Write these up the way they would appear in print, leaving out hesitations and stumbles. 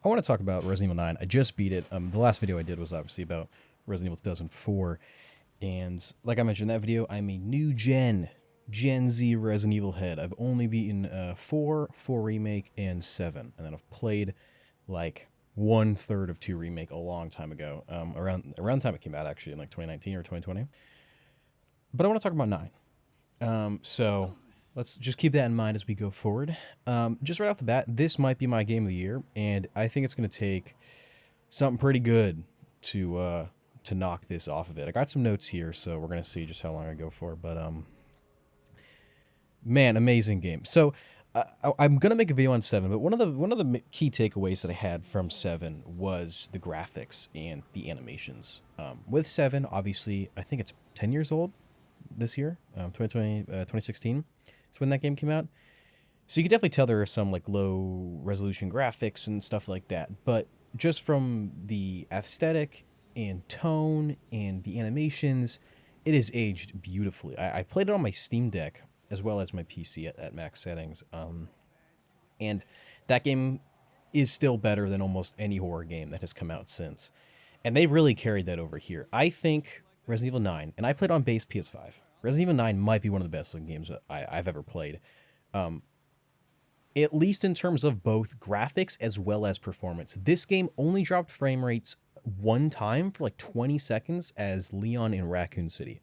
I want to talk about Resident Evil 9. I just beat it. The last video I did was obviously about Resident Evil 2004. And like I mentioned in that video, I'm a new Gen Z Resident Evil head. I've only beaten 4 Remake, and 7. And then I've played like 1/3 of 2 Remake a long time ago. Around the time it came out, actually, in like 2019 or 2020. But I want to talk about 9. So let's just keep that in mind as we go forward. Just right off the bat, this might be my game of the year, and I think it's going to take something pretty good to knock this off of it. I got some notes here, so we're going to see just how long I go for. But man, amazing game. So I'm going to make a video on 7, but one of the key takeaways that I had from 7 was the graphics and the animations. With 7, obviously, I think it's 10 years old this year, 2016. It's when that game came out. So you can definitely tell there are some like low resolution graphics and stuff like that. But just from the aesthetic and tone and the animations, it is aged beautifully. I played it on my Steam Deck as well as my PC at max settings. And that game is still better than almost any horror game that has come out since. And they've really carried that over here. I think Resident Evil 9, and I played on base PS5. Resident Evil 9 might be one of the best looking games that I've ever played. At least in terms of both graphics as well as performance. This game only dropped frame rates one time for like 20 seconds as Leon in Raccoon City.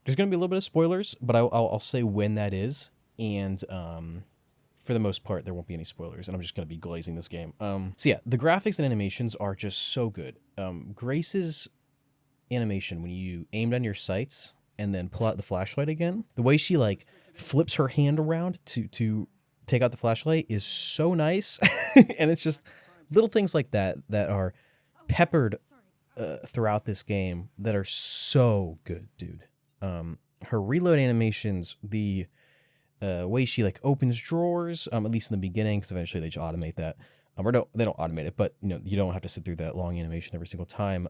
There's going to be a little bit of spoilers, but I'll say when that is. And for the most part, there won't be any spoilers, and I'm just going to be glazing this game. So yeah, the graphics and animations are just so good. Grace's animation, when you aim down your sights and then pull out the flashlight again, the way she like flips her hand around to take out the flashlight is so nice. And it's just little things like that are peppered throughout this game that are so good, dude. Her reload animations, the way she like opens drawers, at least in the beginning, because eventually they just automate that. Or no, they don't automate it, but you don't have to sit through that long animation every single time.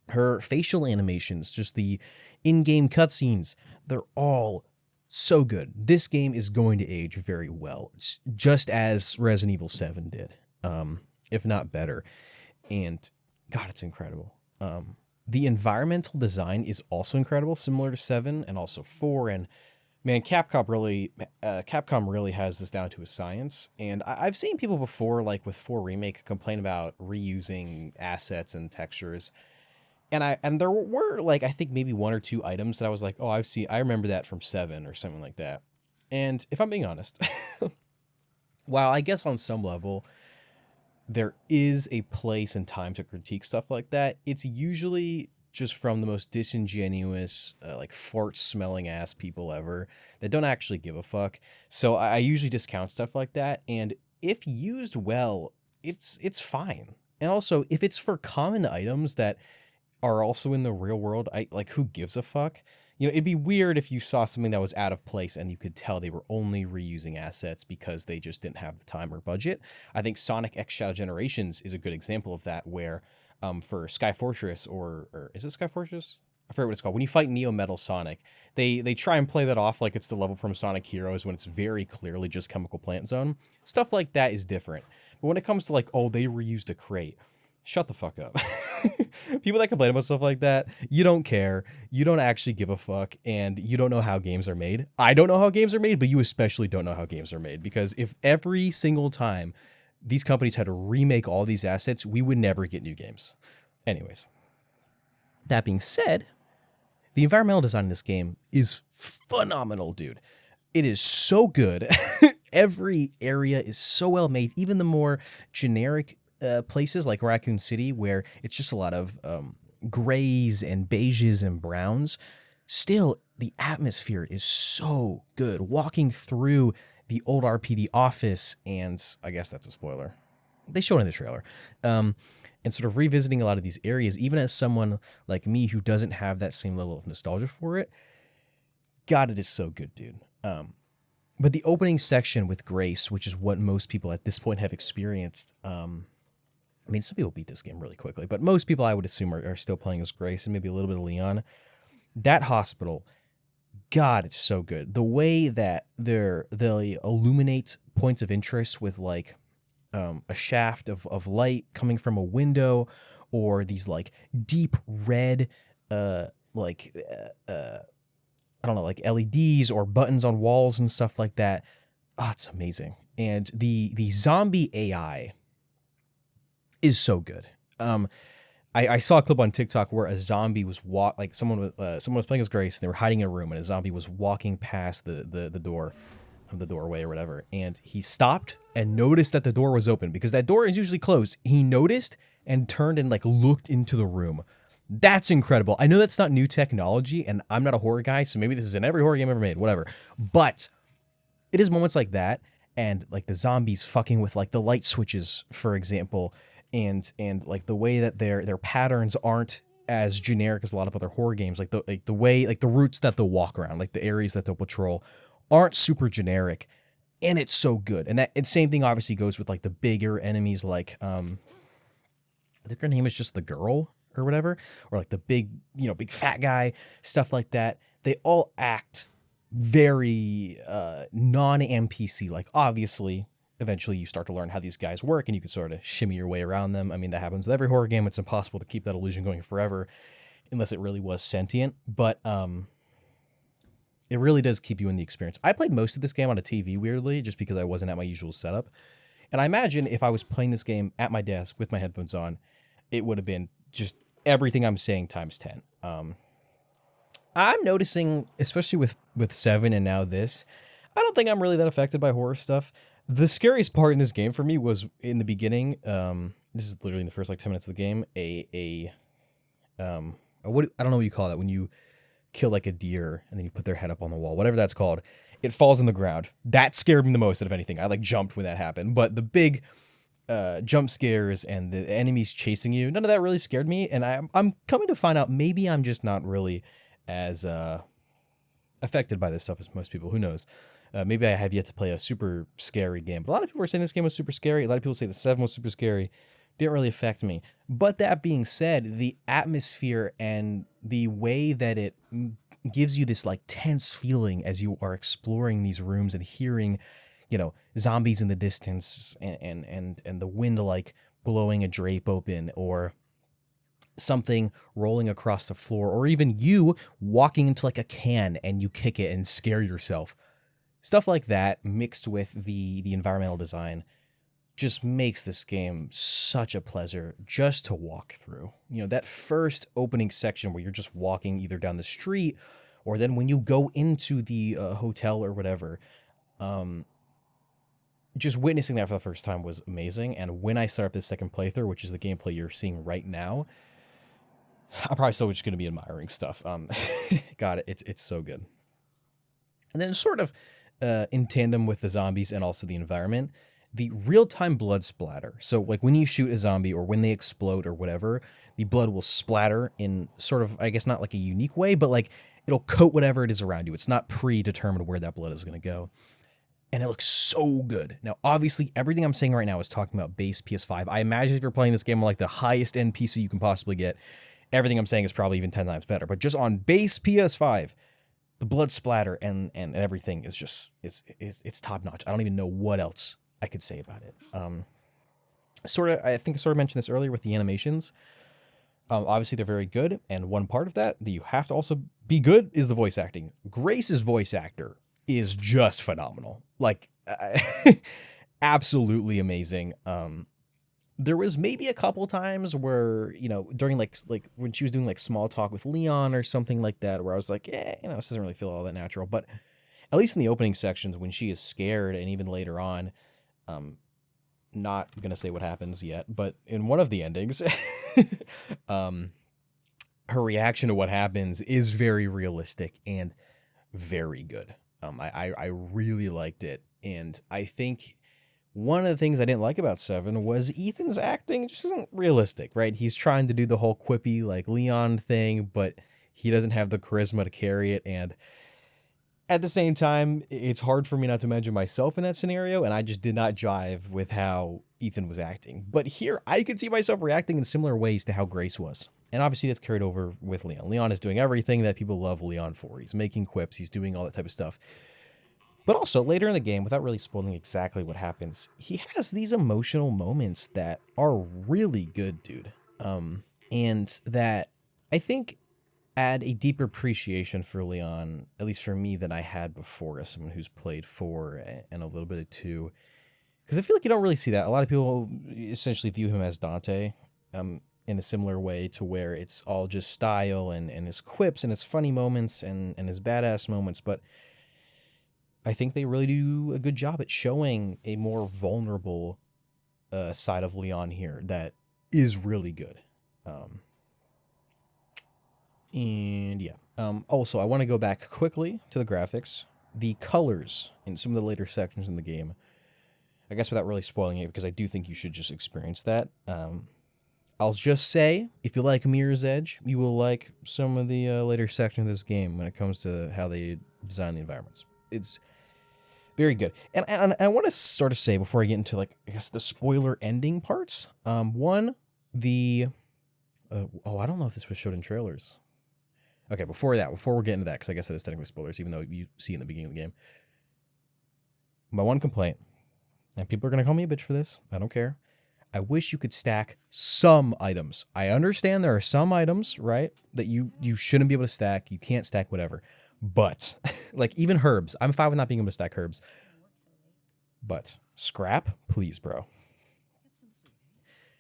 Her facial animations, just the in-game cutscenes, they're all so good. This game is going to age very well, just as Resident Evil 7 did, if not better. And God, it's incredible. The environmental design is also incredible, similar to 7 and also 4. And man, Capcom really has this down to a science. And I've seen people before, like with 4 Remake, complain about reusing assets and textures. And there were like, I think maybe 1 or 2 items that I was like, oh, I remember that from 7 or something like that. And if I'm being honest, while I guess on some level there is a place and time to critique stuff like that, it's usually just from the most disingenuous, like fart smelling ass people ever that don't actually give a fuck. So I usually discount stuff like that. And if used well, it's fine. And also if it's for common items that are also in the real world, who gives a fuck? It'd be weird if you saw something that was out of place and you could tell they were only reusing assets because they just didn't have the time or budget. I think Sonic X Shadow Generations is a good example of that, where for Sky Fortress, or is it Sky Fortress? I forget what it's called. When you fight Neo Metal Sonic, they try and play that off like it's the level from Sonic Heroes when it's very clearly just Chemical Plant Zone. Stuff like that is different. But when it comes to like, oh, they reused a crate, shut the fuck up. People that complain about stuff like that, you don't care. You don't actually give a fuck, and you don't know how games are made. I don't know how games are made, but you especially don't know how games are made, because if every single time these companies had to remake all these assets, we would never get new games. Anyways, that being said, the environmental design in this game is phenomenal, dude. It is so good. Every area is so well made, even the more generic places like Raccoon City, where it's just a lot of grays and beiges and browns. Still, the atmosphere is so good. Walking through the old RPD office, and I guess that's a spoiler, they show it in the trailer, and sort of revisiting a lot of these areas, even as someone like me who doesn't have that same level of nostalgia for it, God, it is so good, dude. But the opening section with Grace, which is what most people at this point have experienced, I mean, some people beat this game really quickly, but most people, I would assume, are still playing as Grace and maybe a little bit of Leon. That hospital, God, it's so good. The way that they illuminate points of interest with like a shaft of light coming from a window, or these like deep red like I don't know, like LEDs or buttons on walls and stuff like that. Oh, it's amazing. And the zombie AI is so good. I saw a clip on TikTok where a zombie was someone was playing as Grace, and they were hiding in a room, and a zombie was walking past the door of the doorway or whatever, and he stopped and noticed that the door was open because that door is usually closed. He noticed and turned and like looked into the room. That's incredible. I know that's not new technology, and I'm not a horror guy, so maybe this is in every horror game ever made, whatever. But it is moments like that, and like the zombies fucking with like the light switches, for example, and like the way that their patterns aren't as generic as a lot of other horror games, like the way, like the routes that they'll walk around, like the areas that they'll patrol, aren't super generic, and it's so good. And same thing obviously goes with like the bigger enemies, like I think her name is just the girl or whatever, or like the big fat guy, stuff like that. They all act very non-NPC. Like obviously, eventually you start to learn how these guys work, and you can sort of shimmy your way around them. I mean, that happens with every horror game. It's impossible to keep that illusion going forever unless it really was sentient. But it really does keep you in the experience. I played most of this game on a TV, weirdly, just because I wasn't at my usual setup. And I imagine if I was playing this game at my desk with my headphones on, it would have been just everything I'm saying times 10. I'm noticing, especially with 7 and now this, I don't think I'm really that affected by horror stuff. The scariest part in this game for me was in the beginning. This is literally in the first like 10 minutes of the game. What I don't know what you call that when you kill like a deer and then you put their head up on the wall, whatever that's called. It falls on the ground. That scared me the most out of anything. I like jumped when that happened. But the big jump scares and the enemies chasing you, none of that really scared me. And I'm coming to find out maybe I'm just not really as affected by this stuff as most people. Who knows? Maybe I have yet to play a super scary game. But a lot of people are saying this game was super scary. A lot of people say the 7 was super scary. Didn't really affect me. But that being said, the atmosphere and the way that it gives you this like tense feeling as you are exploring these rooms and hearing, zombies in the distance and the wind like blowing a drape open, or something rolling across the floor, or even you walking into like a can and you kick it and scare yourself. Stuff like that mixed with the environmental design just makes this game such a pleasure just to walk through. That first opening section where you're just walking either down the street, or then when you go into the hotel or whatever, just witnessing that for the first time was amazing. And when I start up this second playthrough, which is the gameplay you're seeing right now, I'm probably still just going to be admiring stuff. God, it's so good. And then sort of in tandem with the zombies and also the environment, the real-time blood splatter. So like when you shoot a zombie or when they explode or whatever, the blood will splatter in sort of, I guess not like a unique way, but like it'll coat whatever it is around you. It's not predetermined where that blood is going to go. And it looks so good. Now, obviously, everything I'm saying right now is talking about base PS5. I imagine if you're playing this game on like the highest end PC you can possibly get, everything I'm saying is probably even 10 times better. But just on base PS5, the blood splatter and everything is just, it's top notch. I don't even know what else I could say about it. I think I sort of mentioned this earlier with the animations. Obviously, they're very good. And one part of that you have to also be good is the voice acting. Grace's voice actor is just phenomenal. Like, absolutely amazing. There was maybe a couple times where, during like when she was doing like small talk with Leon or something like that, where I was like, this doesn't really feel all that natural. But at least in the opening sections when she is scared, and even later on, not going to say what happens yet, but in one of the endings, her reaction to what happens is very realistic and very good. I really liked it. And I think one of the things I didn't like about 7 was Ethan's acting just isn't realistic, right? He's trying to do the whole quippy like Leon thing, but he doesn't have the charisma to carry it. And at the same time, it's hard for me not to imagine myself in that scenario, and I just did not jive with how Ethan was acting. But here, I could see myself reacting in similar ways to how Grace was. And obviously that's carried over with Leon. Leon is doing everything that people love Leon for. He's making quips, he's doing all that type of stuff. But also later in the game, without really spoiling exactly what happens, he has these emotional moments that are really good, dude. And that I think add a deeper appreciation for Leon, at least for me, than I had before as someone who's played 4 and a little bit of 2. Because I feel like you don't really see that. A lot of people essentially view him as Dante, in a similar way to where it's all just style and his quips and his funny moments and his badass moments. But I think they really do a good job at showing a more vulnerable side of Leon here that is really good. And yeah. Also, I want to go back quickly to the graphics. The colors in some of the later sections in the game, I guess without really spoiling it, because I do think you should just experience that. I'll just say, if you like Mirror's Edge, you will like some of the later sections of this game when it comes to how they design the environments. It's very good. And I want to sort of say, before I get into, like, I guess the spoiler ending parts, one, I don't know if this was showed in trailers. Okay, before we're getting to that, because I guess that is technically spoilers, even though you see it in the beginning of the game. My one complaint, and people are going to call me a bitch for this, I don't care. I wish you could stack some items. I understand there are some items, right, that you shouldn't be able to stack. You can't stack whatever. But, like, even herbs. I'm fine with not being able to stack herbs. But scrap, please, bro.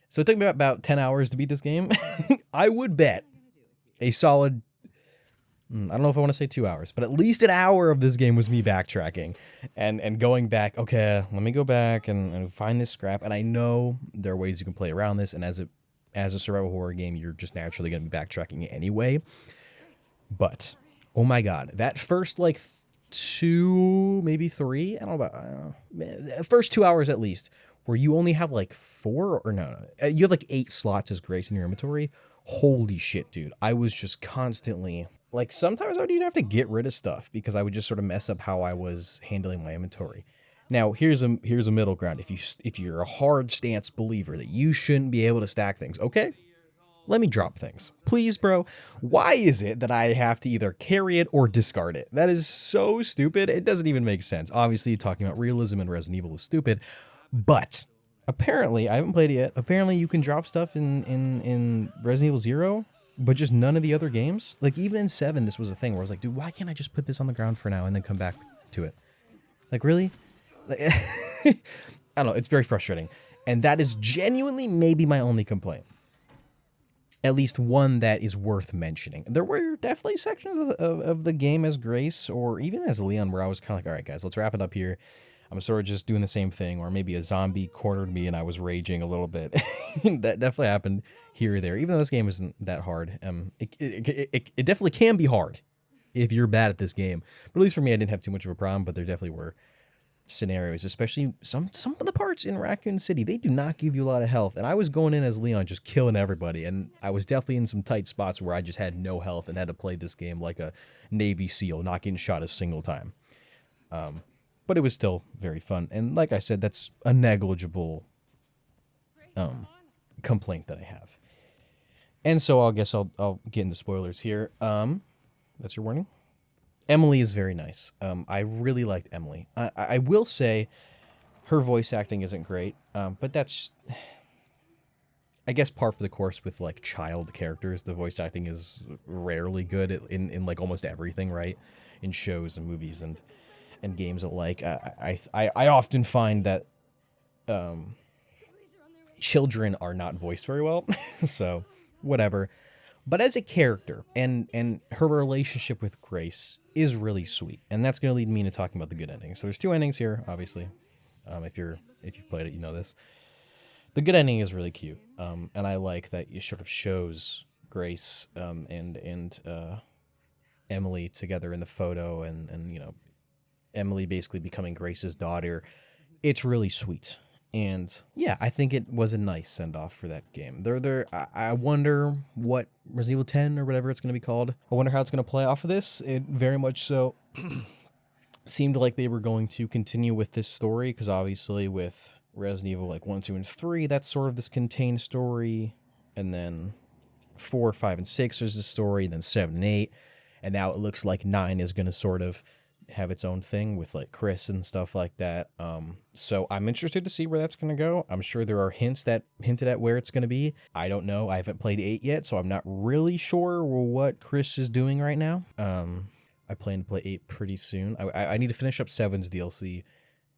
So it took me about 10 hours to beat this game. I would bet a solid, I don't know if I want to say 2 hours, but at least an hour of this game was me backtracking and going back. Okay, let me go back and find this scrap. And I know there are ways you can play around this. And as a survival horror game, you're just naturally going to be backtracking anyway. But, oh my God, that first, like, 2, maybe 3, I don't know about, first 2 hours at least, where you only have like 4, or no, you have like 8 slots as Grace in your inventory. Holy shit, dude. I was just constantly, like, sometimes I would even have to get rid of stuff because I would just sort of mess up how I was handling my inventory. Now, here's a middle ground. If you're a hard stance believer that you shouldn't be able to stack things, okay? Let me drop things. Please, bro. Why is it that I have to either carry it or discard it? That is so stupid. It doesn't even make sense. Obviously, talking about realism in Resident Evil is stupid, but apparently, I haven't played it yet. Apparently, you can drop stuff in Resident Evil 0, but just none of the other games. Like, even in 7, this was a thing where I was like, dude, why can't I just put this on the ground for now and then come back to it? Like, really? Like, I don't know. It's very frustrating. And that is genuinely maybe my only complaint. At least one that is worth mentioning. There were definitely sections of the game as Grace, or even as Leon, where I was kind of like, all right, guys, let's wrap it up here. I'm sort of just doing the same thing, or maybe a zombie cornered me and I was raging a little bit. That definitely happened here or there, even though this game isn't that hard. It definitely can be hard if you're bad at this game. But at least for me, I didn't have too much of a problem, but there definitely were scenarios, especially some of the parts in Raccoon City, they do not give you a lot of health, and I was going in as Leon just killing everybody, and I was definitely in some tight spots where I just had no health and had to play this game like a Navy SEAL, not getting shot a single time. But it was still very fun, and like I said, that's a negligible complaint that I have. And so I guess I'll get into spoilers here. That's your warning. Emily is very nice. I really liked Emily. I will say her voice acting isn't great, but that's, I guess, par for the course with, like, child characters. The voice acting is rarely good in like almost everything, right? In shows and movies and games alike. I often find that children are not voiced very well, so whatever. But as a character, and her relationship with Grace is really sweet, and that's going to lead me into talking about the good ending. So there's 2 endings here, obviously. If you've played it, you know this. The good ending is really cute, and I like that it sort of shows Grace and Emily together in the photo, and you know, Emily basically becoming Grace's daughter. It's really sweet. And yeah, I think it was a nice send-off for that game. I wonder what Resident Evil 10 or whatever it's going to be called. I wonder how it's going to play off of this. It very much so seemed like they were going to continue with this story, because obviously with Resident Evil like 1, 2, and 3, that's sort of this contained story. And then 4, 5, and 6 is the story, and then 7 and 8. And now it looks like 9 is going to sort of have its own thing with like Chris and stuff like that. So I'm interested to see where that's going to go. I'm sure there are hinted at where it's going to be. I don't know. I haven't played 8 yet, so I'm not really sure what Chris is doing right now. I plan to play 8 pretty soon. I need to finish up 7's DLC,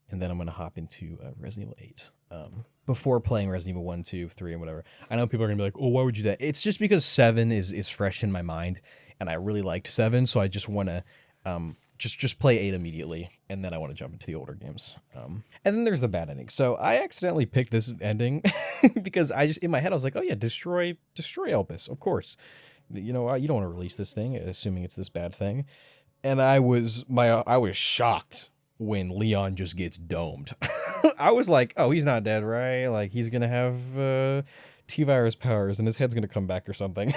and then I'm going to hop into Resident Evil 8. Before playing Resident Evil 1, 2, 3, and whatever. I know people are going to be like, oh, why would you do that? It's just because 7 is fresh in my mind, and I really liked 7, so I just want to just play 8 immediately, and then I want to jump into the older games. And then there's the bad ending. So I accidentally picked this ending because I just, in my head, I was like, oh yeah, destroy Elpis, of course. You know, you don't want to release this thing, assuming it's this bad thing. And I was shocked when Leon just gets domed. I was like, oh, he's not dead, right? Like, he's gonna have T-virus powers and his head's gonna come back or something.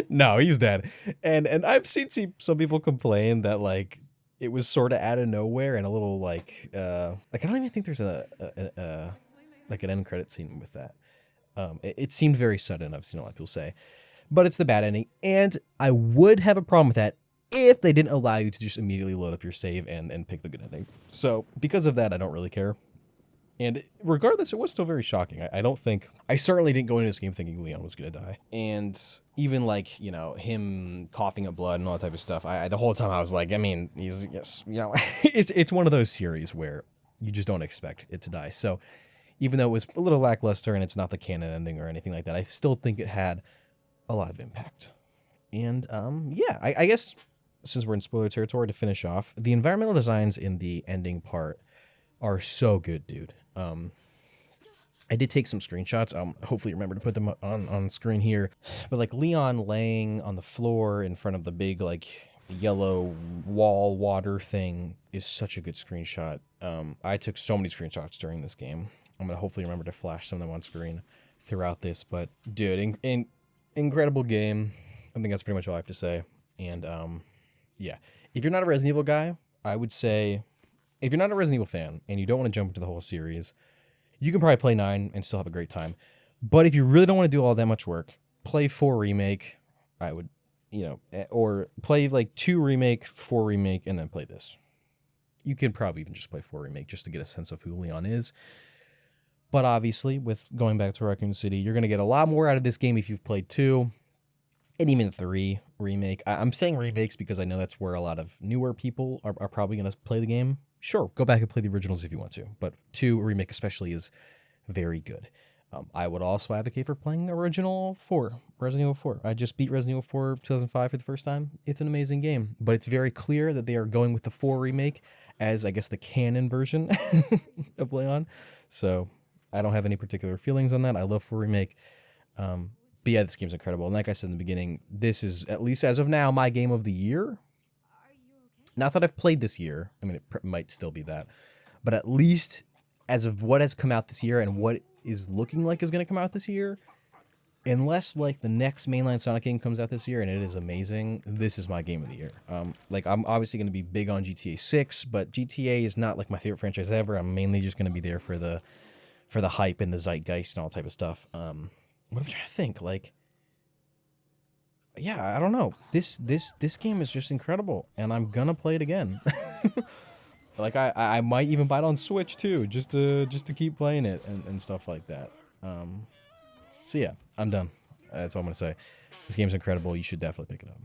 No, he's dead. And I've seen some people complain that like it was sort of out of nowhere and a little like I don't even think there's a like an end credit scene with that. It seemed very sudden. I've seen a lot of people say, but it's the bad ending, and I would have a problem with that if they didn't allow you to just immediately load up your save and pick the good ending. So because of that, I don't really care. And regardless, it was still very shocking. I certainly didn't go into this game thinking Leon was going to die. And even like, you know, him coughing up blood and all that type of stuff, the whole time I was like, I mean, it's one of those series where you just don't expect it to die. So even though it was a little lackluster and it's not the canon ending or anything like that, I still think it had a lot of impact. And yeah, I guess since we're in spoiler territory, to finish off, the environmental designs in the ending part are so good, dude. I did take some screenshots. Hopefully remember to put them on screen here. But like Leon laying on the floor in front of the big like yellow wall water thing is such a good screenshot. I took so many screenshots during this game. I'm gonna hopefully remember to flash some of them on screen throughout this. But dude, incredible game. I think that's pretty much all I have to say. And yeah, if you're not a Resident Evil guy, I would say, if you're not a Resident Evil fan and you don't want to jump into the whole series, you can probably play 9 and still have a great time. But if you really don't want to do all that much work, play 4 Remake. I would, you know, or play like 2 Remake, 4 Remake, and then play this. You can probably even just play 4 Remake just to get a sense of who Leon is. But obviously, with going back to Raccoon City, you're going to get a lot more out of this game if you've played 2 and even 3 Remake. I'm saying remakes because I know that's where a lot of newer people are probably going to play the game. Sure, go back and play the originals if you want to, but 2 Remake especially is very good. I would also advocate for playing the original 4, Resident Evil 4. I just beat Resident Evil 4 2005 for the first time. It's an amazing game, but it's very clear that they are going with the 4 Remake as, I guess, the canon version of Leon. So I don't have any particular feelings on that. I love 4 Remake. But yeah, this game's incredible. And like I said in the beginning, this is, at least as of now, my game of the year. Not that I've played this year. I mean, it might still be that. But at least as of what has come out this year and what is looking like is going to come out this year, unless like the next mainline Sonic game comes out this year and it is amazing, this is my game of the year. Like I'm obviously going to be big on GTA 6, but GTA is not like my favorite franchise ever. I'm mainly just going to be there for the hype and the zeitgeist and all type of stuff. What I'm trying to think, like, yeah, I don't know. This game is just incredible, and I'm gonna play it again. Like I might even buy it on Switch too, just to keep playing it and stuff like that. So yeah, I'm done. That's all I'm gonna say. This game's incredible. You should definitely pick it up.